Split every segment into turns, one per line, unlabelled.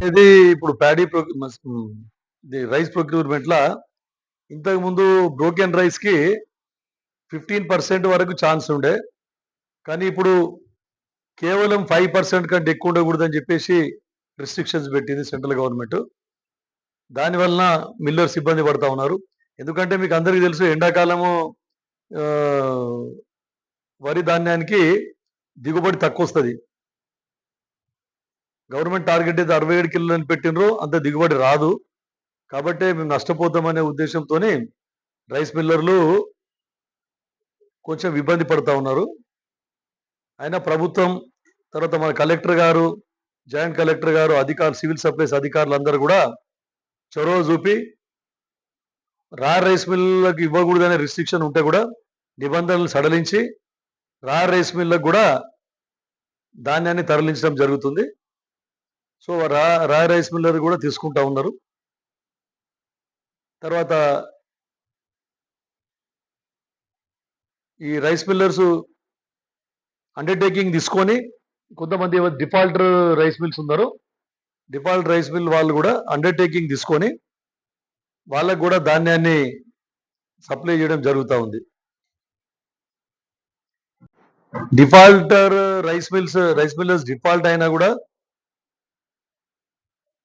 ఇది ఇప్పుడు ఇది రైస్ ప్రొక్యూర్మెంట్‌ల ఇంతకుముందు బ్రోకెన్ రైస్‌కి 15% వరకు ఛాన్స్ ఉండే. కానీ ఇప్పుడు కేవలం 5% కంటే ఎక్కువ ఉండకూడదని చెప్పేసి రిస్ట్రిక్షన్స్ పెట్టింది సెంట్రల్ గవర్నమెంట్. దాని వలన మిల్లర్స్ ఇబ్బంది పడతా ఉన్నారు. ఎందుకంటే మీకు అందరికీ తెలుసు ఎండాకాలము ఆహ్, వరి ధాన్యానికి దిగుబడి తక్కువొస్తది. గవర్నమెంట్ టార్గెట్ అయితే 67 కిలోలని పెట్టిండ్రు. అంత దిగుబడి రాదు. కాబట్టే మేము నష్టపోతామనే ఉద్దేశంతోని రైస్ మిల్లర్లు కొంచెం ఇబ్బంది పడతా ఉన్నారు. అయినా ప్రభుత్వం, తర్వాత మన కలెక్టర్ గారు, జాయింట్ కలెక్టర్ గారు, అధికారులు, సివిల్ సప్లైస్ అధికారులందరూ గూడా చొరవ జూపి రైస్ మిల్లులకు ఇవ్వకూడదనే రిస్ట్రిక్షన్ ఉంటే గూడా నిబంధనలు సడలించి రైస్ మిల్లులకు గూడా ధాన్యాన్ని తరలించడం జరుగుతుంది. సో, రైస్ మిల్లర్ గూడా తీసుకుంటా ఉన్నారు. తర్వాత ఈ రైస్ మిల్లర్స్ అండర్‌టేకింగ్ తీసుకొని కొంతమంది డిఫాల్టర్ రైస్ మిల్స్ ఉన్నారు. డిఫాల్ట్ రైస్ మిల్ వాళ్ళు గూడా అండర్‌టేకింగ్ తీసుకొని వాళ్ళకి గూడా ధాన్యాన్ని సప్లై చేయడం జరుగుతా ఉంది. డిఫాల్టర్ రైస్ మిల్లర్స్ డిఫాల్ట్ అయినా గూడా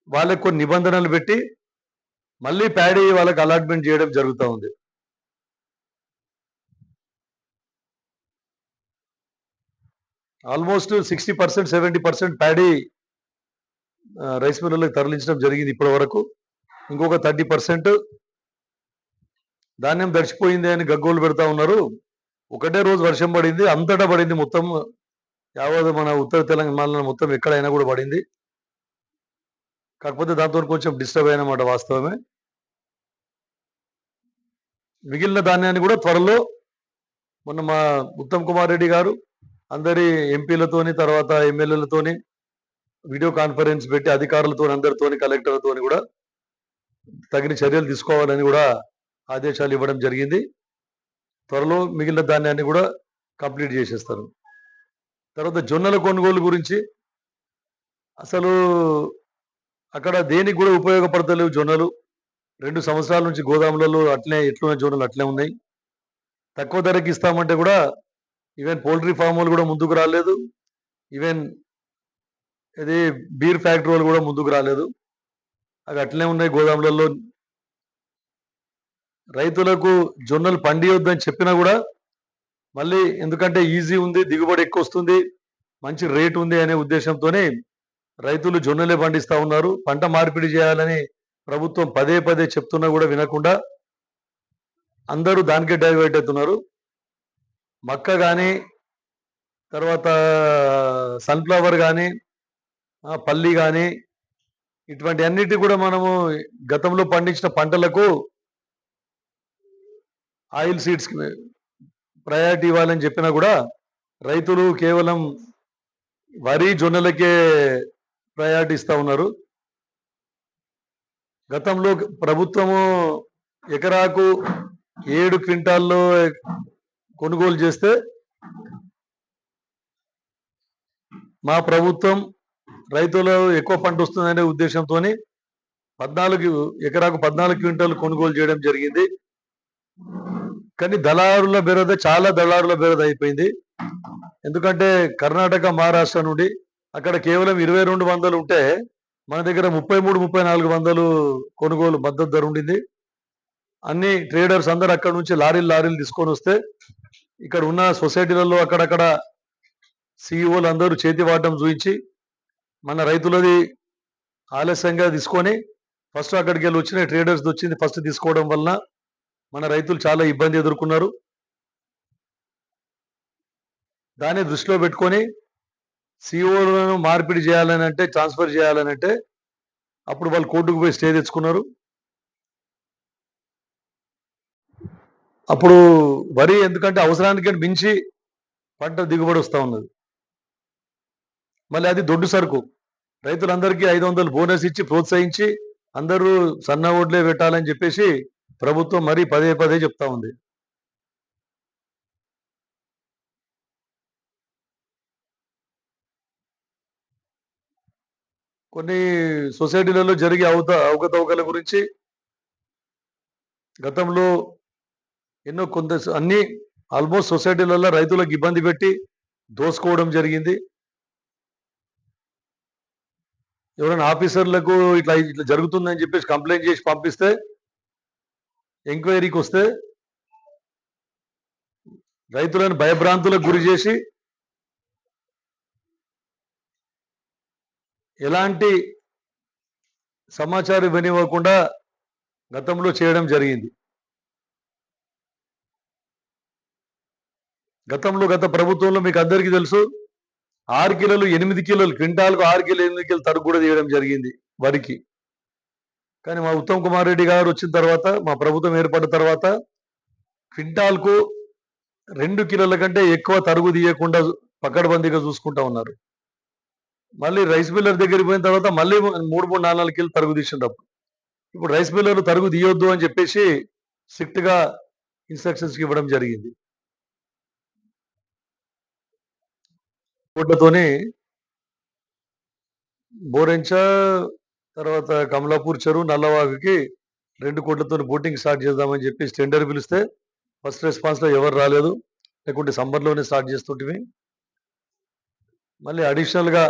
వాళ్ళకి కొన్ని నిబంధనలు పెట్టి మళ్ళీ ప్యాడీ వాళ్ళకి అలాట్‌మెంట్ చేయడం జరుగుతా ఉంది. ఆల్మోస్ట్ 60%, 70% ప్యాడీ రైస్ మిల్లులకు తరలించడం జరిగింది ఇప్పటి వరకు. ఇంకొక 30% ధాన్యం తడిచిపోయింది అని గగ్గోలు పెడతా ఉన్నారు. ఒకటే రోజు వర్షం పడింది. అంతటా పడింది మొత్తం. యావత్ మన ఉత్తర తెలంగాణలో మొత్తం ఎక్కడైనా కూడా పడింది. కాకపోతే దాంతోని కొంచెం డిస్టర్బ్ అయినమాట వాస్తవమే. మిగిలిన ధాన్యాన్ని కూడా త్వరలో మొన్న మా ఉత్తమ్ కుమార్ రెడ్డి గారు అందరి ఎంపీలతోని, తర్వాత ఎమ్మెల్యేలతోని వీడియో కాన్ఫరెన్స్ పెట్టి అధికారులతోని, అందరితోని, కలెక్టర్లతోని కూడా తగిన చర్యలు తీసుకోవాలని కూడా ఆదేశాలు ఇవ్వడం జరిగింది. త్వరలో మిగిలిన ధాన్యాన్ని కూడా కంప్లీట్ చేసేస్తారు. తర్వాత జొన్నల కొనుగోలు గురించి అసలు అక్కడ దేనికి కూడా ఉపయోగపడతలేవు జొన్నలు. 2 సంవత్సరాల నుంచి గోదాములలో అట్లే ఎట్లున్న జొన్నలు అట్లే ఉన్నాయి. తక్కువ ధరకి ఇస్తామంటే కూడా ఈవెన్ పౌల్ట్రీ ఫార్ములు కూడా ముందుకు రాలేదు. ఈవెన్ ఇది బీర్ ఫ్యాక్టరీ వాళ్ళు కూడా ముందుకు రాలేదు. అవి అట్లనే ఉన్నాయి గోదాములలో. రైతులకు జొన్నలు పండియొద్దని చెప్పినా కూడా మళ్ళీ ఎందుకంటే ఈజీ ఉంది, దిగుబడి ఎక్కువ వస్తుంది, మంచి రేట్ ఉంది అనే ఉద్దేశంతోనే రైతులు జొన్నలే పండిస్తా ఉన్నారు. పంట మార్పిడి చేయాలని ప్రభుత్వం పదే పదే చెప్తున్నా కూడా వినకుండా అందరూ దానికే డైవర్ట్ అవుతున్నారు. మక్క కానీ, తర్వాత సన్‌ఫ్లవర్ కానీ, పల్లి కానీ, ఇటువంటి అన్నిటి కూడా మనము గతంలో పండించిన పంటలకు ఆయిల్ సీడ్స్‌కి ప్రయారిటీ ఇవ్వాలని చెప్పినా కూడా రైతులు కేవలం వరి, జొన్నలకే ప్రయారిటీ ఇస్తా ఉన్నారు. గతంలో ప్రభుత్వము ఎకరాకు 7 క్వింటాల్లో కొనుగోలు చేస్తే మా ప్రభుత్వం రైతులు ఎక్కువ పంట వస్తుందనే ఉద్దేశంతోని ఎకరాకు 14 క్వింటాలు కొనుగోలు చేయడం జరిగింది. కానీ చాలా దళారుల బెరద అయిపోయింది. ఎందుకంటే కర్ణాటక, మహారాష్ట్ర నుండి అక్కడ కేవలం 2200 ఉంటే మన దగ్గర 33, 3400 కొనుగోలు మద్దతు ధర ఉండింది. అన్ని ట్రేడర్స్ అందరూ అక్కడ నుంచి లారీలు తీసుకొని వస్తే ఇక్కడ ఉన్న సొసైటీలలో అక్కడక్కడ సీఈఓలు అందరూ చేతివాటం చూయించి మన రైతులది ఆలస్యంగా తీసుకొని ఫస్ట్ అక్కడికి వెళ్ళి వచ్చిన ట్రేడర్స్ వచ్చింది ఫస్ట్ తీసుకోవడం వలన మన రైతులు చాలా ఇబ్బంది ఎదుర్కొన్నారు. దాన్ని దృష్టిలో పెట్టుకొని సీఈఓలను మార్పిడి చేయాలని అంటే, ట్రాన్స్ఫర్ చేయాలని అంటే అప్పుడు వాళ్ళు కోర్టుకు పోయి స్టే తెచ్చుకున్నారు. అప్పుడు వరి ఎందుకంటే అవసరానికి మించి పంట దిగుబడి వస్తా ఉన్నది. మళ్ళీ అది దొడ్డు సరుకు. రైతులందరికీ 500 బోనస్ ఇచ్చి ప్రోత్సహించి అందరూ సన్న ఓడ్లే పెట్టాలని చెప్పేసి ప్రభుత్వం మరీ పదే పదే చెప్తా ఉంది. కొన్ని సొసైటీలలో జరిగే అవకతవకల గురించి గతంలో ఎన్నో అన్ని ఆల్మోస్ట్ సొసైటీలలో రైతులకు ఇబ్బంది పెట్టి దోసుకోవడం జరిగింది. ఎవరైనా ఆఫీసర్లకు ఇట్లా ఇట్లా జరుగుతుందని చెప్పేసి కంప్లైంట్ చేసి పంపిస్తే ఎంక్వైరీకి వస్తే రైతులను భయభ్రాంతులకు గురి చేసి ఎలాంటి సమాచారం ఇవ్వనివ్వకుండా గతంలో చేయడం జరిగింది. గత ప్రభుత్వంలో మీకు అందరికీ తెలుసు 6 కిలోలు 8 కిలోలు క్వింటాల్కు 6 కిలో 8 కిలో తరుగు కూడా తీయడం జరిగింది వరికి. కానీ మా ఉత్తమ్ కుమార్ రెడ్డి గారు వచ్చిన తర్వాత, మా ప్రభుత్వం ఏర్పడిన తర్వాత క్వింటాల్కు 2 కిలోల కంటే ఎక్కువ తరుగు తీయకుండా పకడ్బందీగా చూసుకుంటా ఉన్నారు. మళ్ళీ రైస్ మిల్లర్ దగ్గరికి పోయిన తర్వాత మళ్ళీ 3-4 కిలో తరుగు తీసిండప్పుడు. ఇప్పుడు రైస్ మిల్లర్లు తరుగు తీయొద్దు అని చెప్పేసి స్ట్రిక్ట్ గా ఇన్స్ట్రక్షన్స్ ఇవ్వడం జరిగింది. కోట్లతోని బోరెంచ తర్వాత కమలాపూర్ చెరువు నల్లవాగుకి 2 కోట్లతో బోటింగ్ స్టార్ట్ చేద్దామని చెప్పి టెండర్ పిలిస్తే ఫస్ట్ రెస్పాన్స్ లో ఎవరు రాలేదు, లేకుంటే సమ్మర్లోనే స్టార్ట్ చేస్తుంటివి. మళ్ళీ అడిషనల్ గా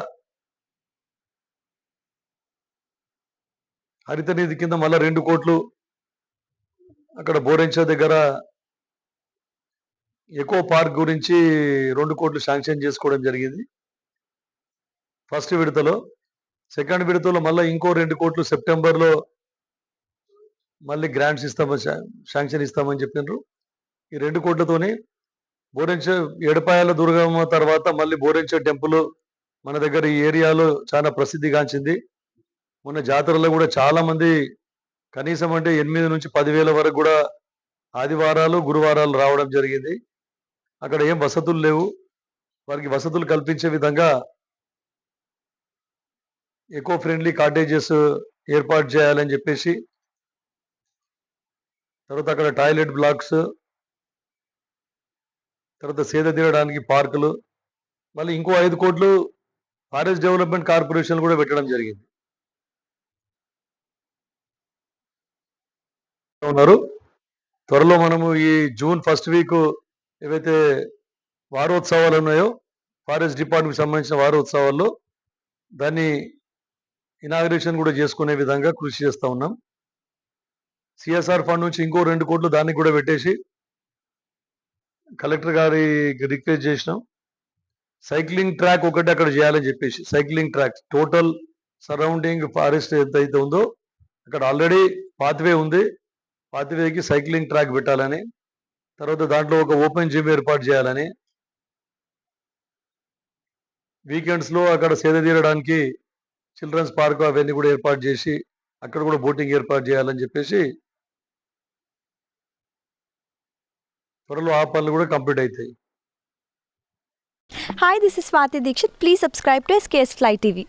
హరిత నిధి కింద మళ్ళీ 2 కోట్లు అక్కడ బోరెంచ దగ్గర ఎకో పార్క్ గురించి 2 కోట్లు శాంక్షన్ చేసుకోవడం జరిగింది ఫస్ట్ విడతలో. సెకండ్ విడతలో మళ్ళీ ఇంకో 2 కోట్లు సెప్టెంబర్లో మళ్ళీ గ్రాంట్స్ ఇస్తామని శాంక్షన్ ఇస్తామని చెప్పినారు. ఈ 2 కోట్లతోని బోరెంచ ఎడపాయాల దుర్గమ్మ తర్వాత మళ్ళీ బోరెంచ టెంపుల్ మన దగ్గర ఈ ఏరియాలో చాలా ప్రసిద్ధిగాంచింది. మొన్న జాతరలో కూడా చాలా మంది కనీసం అంటే 8 నుంచి 10,000 వరకు కూడా ఆదివారాలు గురువారాలు రావడం జరిగింది. అక్కడ ఏం వసతులు లేవు, వారికి వసతులు కల్పించే విధంగా ఎకో ఫ్రెండ్లీ కాటేజెస్ ఏర్పాటు చేయాలని చెప్పేసి, తర్వాత అక్కడ టాయిలెట్ బ్లాక్స్, తర్వాత సేద తీయడానికి పార్కులు, మళ్ళీ ఇంకో 5 కోట్లు ఫారెస్ట్ డెవలప్మెంట్ కార్పొరేషన్ కూడా పెట్టడం జరిగింది. ఉన్నారు త్వరలో మనము ఈ జూన్ ఫస్ట్ వీక్ ఏవైతే వారోత్సవాలు ఉన్నాయో ఫారెస్ట్ డిపార్ట్మెంట్ సంబంధించిన వారోత్సవాల్లో దాన్ని ఇనాగ్రేషన్ కూడా చేసుకునే విధంగా కృషి చేస్తూ ఉన్నాం. సిఎస్ఆర్ ఫండ్ నుంచి ఇంకో 2 కోట్లు దానికి కూడా పెట్టేసి కలెక్టర్ గారికి రిక్వెస్ట్ చేసినాం. సైక్లింగ్ ట్రాక్ ఒకటి అక్కడ చేయాలని చెప్పేసి, cycling track total surrounding forest ఎంతైతే ఉందో అక్కడ ఆల్రెడీ పాత్వే ఉంది, పాత్వేకి సైక్లింగ్ ట్రాక్ పెట్టాలని, తర్వాత దాంట్లో ఒక ఓపెన్ జిమ్ ఏర్పాటు చేయాలని, వీకెండ్స్ లో అక్కడ సేద తీరడానికి చిల్డ్రన్స్ పార్క్ అవన్నీ కూడా ఏర్పాటు చేసి అక్కడ కూడా బోటింగ్ ఏర్పాటు చేయాలని చెప్పేసి త్వరలో ఆ పనులు కూడా కంప్లీట్ అవుతాయి.
Hi, this is Swati Dikshit. Please subscribe to SKS Fly TV.